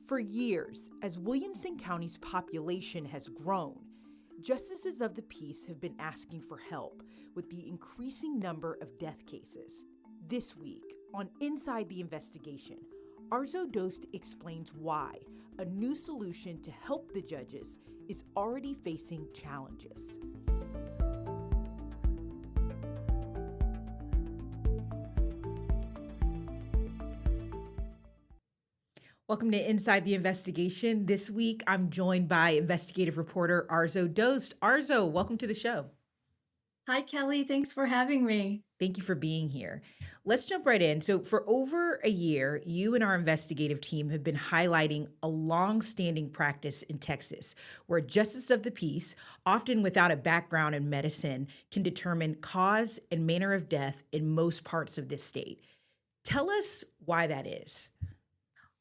For years, as Williamson County's population has grown, justices of the peace have been asking for help with the increasing number of death cases. This week, on Inside the Investigation, Arzo Dost explains why a new solution to help the judges is already facing challenges. Welcome to Inside the Investigation. This week, I'm joined by investigative reporter Arzo Dost. Arzo, welcome to the show. Hi, Kelly. Thanks for having me. Thank you for being here. Let's jump right in. So for over a year, you and our investigative team have been highlighting a long-standing practice in Texas where justice of the peace, often without a background in medicine, can determine cause and manner of death in most parts of this state. Tell us why that is.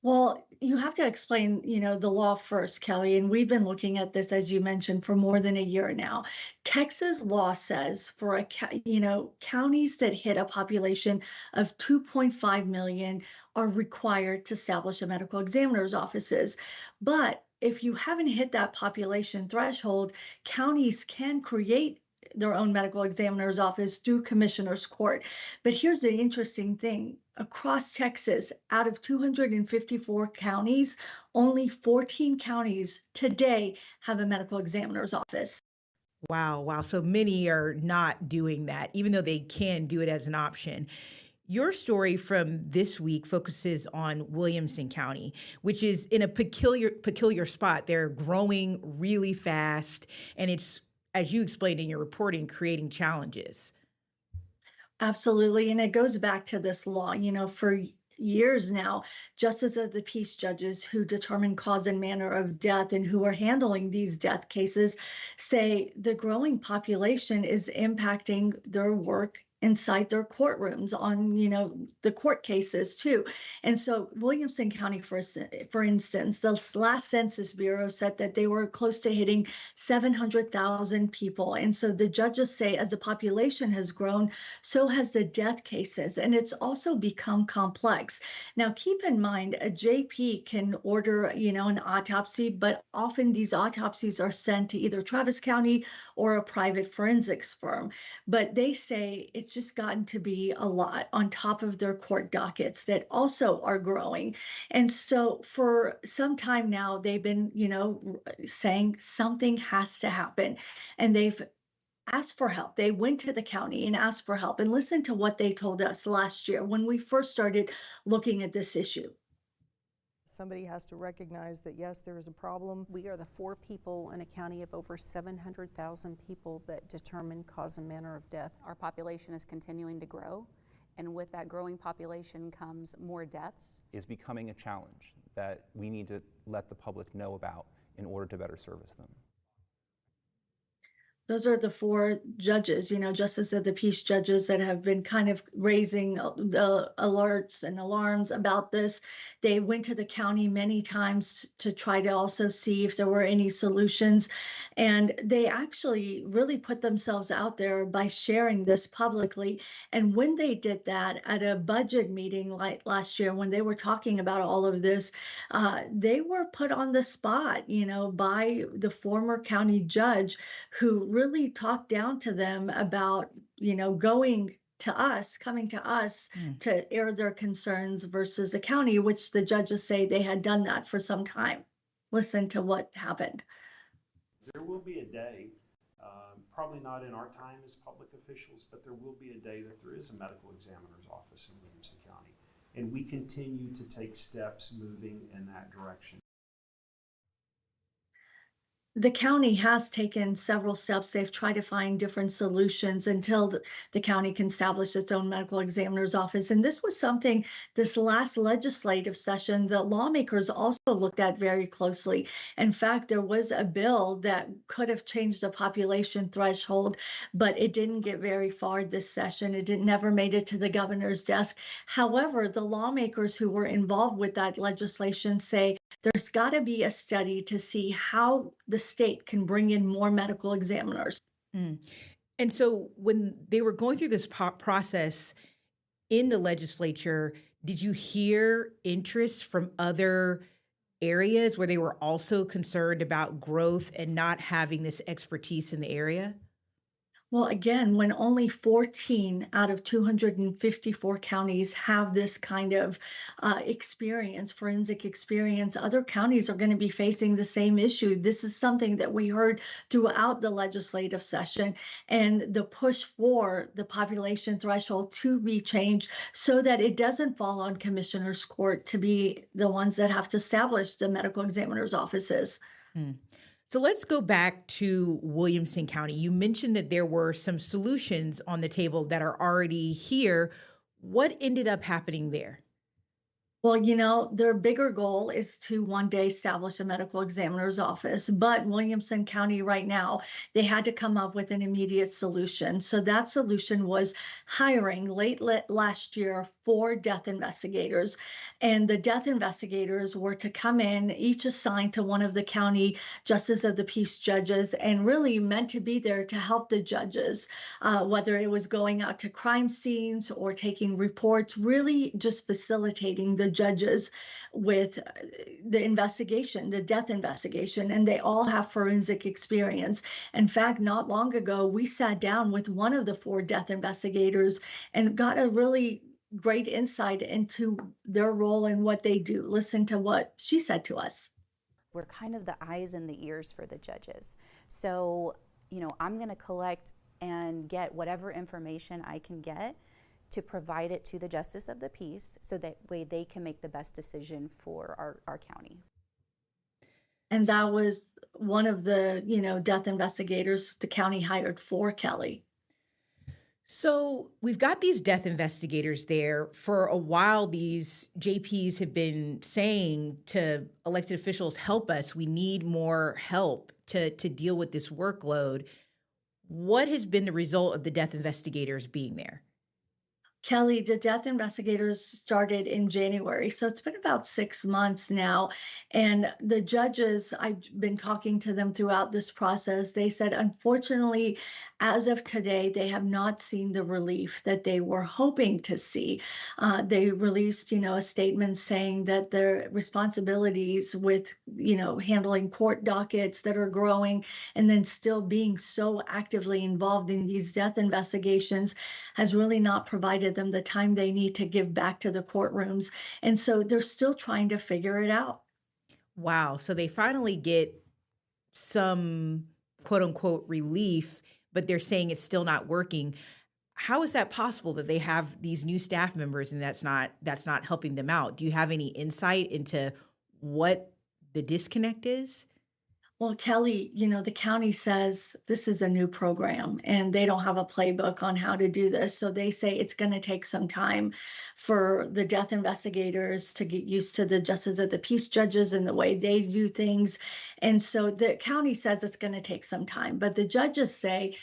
Well, you have to explain, the law first, Kelly, and we've been looking at this, as you mentioned, for more than a year now. Texas law says for counties that hit a population of 2.5 million are required to establish a medical examiner's offices. But if you haven't hit that population threshold, counties can create their own medical examiner's office through commissioner's court. But here's the interesting thing. Across Texas, out of 254 counties, only 14 counties today have a medical examiner's office. Wow. So many are not doing that, even though they can do it as an option. Your story from this week focuses on Williamson County, which is in a peculiar spot. They're growing really fast, and it's, as you explained in your reporting, creating challenges. Absolutely. And it goes back to this law, for years now, justice of the peace judges who determine cause and manner of death and who are handling these death cases say the growing population is impacting their work inside their courtrooms on, the court cases too. And so Williamson County, for instance, the last Census Bureau said that they were close to hitting 700,000 people. And so the judges say as the population has grown, so has the death cases. And it's also become complex. Now, keep in mind, a JP can order, an autopsy, but often these autopsies are sent to either Travis County or a private forensics firm. But they say it's just gotten to be a lot on top of their court dockets that also are growing. And so for some time now, they've been, saying something has to happen. And they've asked for help. They went to the county and asked for help. And listen to what they told us last year when we first started looking at this issue. Somebody has to recognize that, yes, there is a problem. We are the 4 people in a county of over 700,000 people that determine cause and manner of death. Our population is continuing to grow, and with that growing population comes more deaths. Is becoming a challenge that we need to let the public know about in order to better service them. Those are the 4 judges, justice of the peace judges that have been kind of raising the alerts and alarms about this. They went to the county many times to try to also see if there were any solutions. And they actually really put themselves out there by sharing this publicly. And when they did that at a budget meeting like last year, when they were talking about all of this, they were put on the spot, by the former county judge who really talked down to them about, coming to us to air their concerns versus the county, which the judges say they had done that for some time. Listen to what happened. There will be a day, probably not in our time as public officials, but there will be a day that there is a medical examiner's office in Williamson County. And we continue to take steps moving in that direction. The county has taken several steps. They've tried to find different solutions until the county can establish its own medical examiner's office. And this was something this last legislative session that lawmakers also looked at very closely. In fact, there was a bill that could have changed the population threshold, but it didn't get very far this session. It never made it to the governor's desk. However, the lawmakers who were involved with that legislation say there's got to be a study to see how the state can bring in more medical examiners. And so when they were going through this process in the legislature, did you hear interest from other areas where they were also concerned about growth and not having this expertise in the area? Well, again, when only 14 out of 254 counties have this kind of experience, forensic experience, other counties are going to be facing the same issue. This is something that we heard throughout the legislative session, and the push for the population threshold to be changed so that it doesn't fall on commissioners' court to be the ones that have to establish the medical examiner's offices. Hmm. So let's go back to Williamson County. You mentioned that there were some solutions on the table that are already here. What ended up happening there? Well, their bigger goal is to one day establish a medical examiner's office. But Williamson County right now, they had to come up with an immediate solution. So that solution was hiring late last year 4 death investigators. And the death investigators were to come in, each assigned to one of the county justice of the peace judges, and really meant to be there to help the judges, whether it was going out to crime scenes or taking reports, really just facilitating the judges with the investigation, the death investigation, and they all have forensic experience. In fact, not long ago, we sat down with one of the 4 death investigators and got a really great insight into their role and what they do. Listen to what she said to us. We're kind of the eyes and the ears for the judges. So, I'm going to collect and get whatever information I can get to provide it to the justice of the peace so that way they can make the best decision for our county. And that was one of the, death investigators the county hired for Kelly. So we've got these death investigators there. For a while, these JPs have been saying to elected officials, help us, we need more help to deal with this workload. What has been the result of the death investigators being there? Kelly, the death investigators started in January, so it's been about 6 months now. And the judges, I've been talking to them throughout this process. They said, unfortunately, as of today, they have not seen the relief that they were hoping to see. They released, a statement saying that their responsibilities with, handling court dockets that are growing and then still being so actively involved in these death investigations has really not provided them the time they need to give back to the courtrooms. And so they're still trying to figure it out. Wow. So they finally get some quote unquote relief, but they're saying it's still not working. How is that possible that they have these new staff members and that's not helping them out? Do you have any insight into what the disconnect is? Well, Kelly, the county says this is a new program and they don't have a playbook on how to do this. So they say it's going to take some time for the death investigators to get used to the justice of the peace judges and the way they do things. And so the county says it's going to take some time, but the judges say,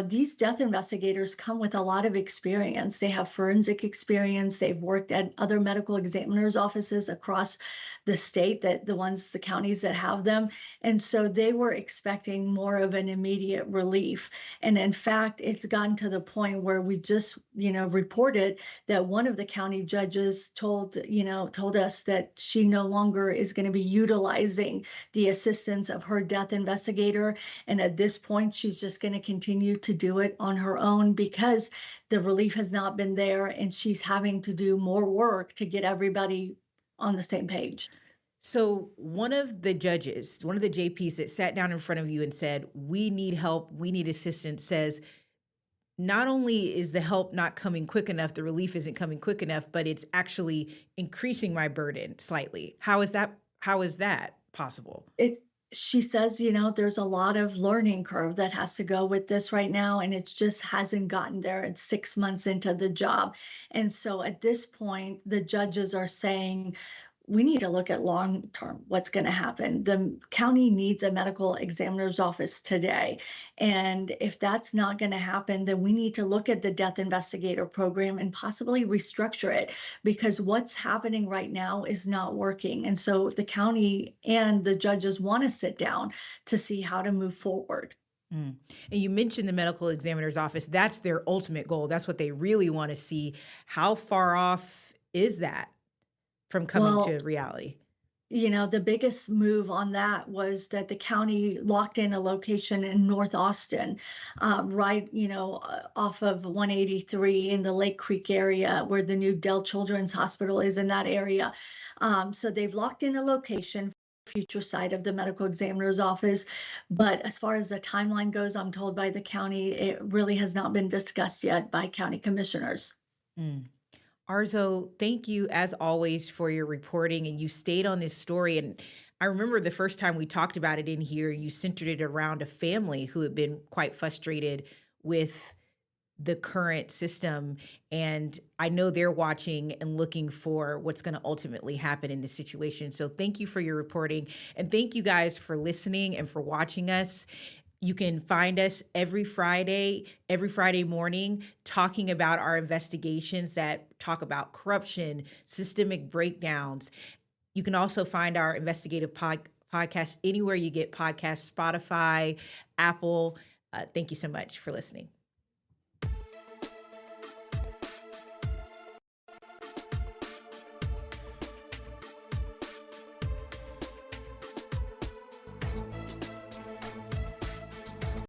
these death investigators come with a lot of experience. They have forensic experience. They've worked at other medical examiners' offices across the state, the counties that have them. And so they were expecting more of an immediate relief. And in fact, it's gotten to the point where we just, reported that one of the county judges told us that she no longer is going to be utilizing the assistance of her death investigator. And at this point, she's just going to continue to do it on her own because the relief has not been there and she's having to do more work to get everybody on the same page. So one of the judges, one of the JPs that sat down in front of you and said, we need help, we need assistance, says, not only is the help not coming quick enough, the relief isn't coming quick enough, but it's actually increasing my burden slightly. How is that possible? She says, there's a lot of learning curve that has to go with this right now, and it just hasn't gotten there. It's 6 months into the job. And so at this point, the judges are saying, we need to look at long term, what's going to happen. The county needs a medical examiner's office today. And if that's not going to happen, then we need to look at the death investigator program and possibly restructure it because what's happening right now is not working. And so the county and the judges want to sit down to see how to move forward. And you mentioned the medical examiner's office. That's their ultimate goal. That's what they really want to see. How far off is that from coming to reality? The biggest move on that was that the county locked in a location in North Austin, right, off of 183 in the Lake Creek area where the new Dell Children's Hospital is in that area. So they've locked in a location for the future site of the medical examiner's office. But as far as the timeline goes, I'm told by the county, it really has not been discussed yet by county commissioners. Mm. Arzo, thank you as always for your reporting. And you stayed on this story. And I remember the first time we talked about it in here, you centered it around a family who had been quite frustrated with the current system. And I know they're watching and looking for what's going to ultimately happen in this situation. So thank you for your reporting. And thank you guys for listening and for watching us. You can find us every Friday morning, talking about our investigations that talk about corruption, systemic breakdowns. You can also find our investigative podcast anywhere you get podcasts, Spotify, Apple. Thank you so much for listening.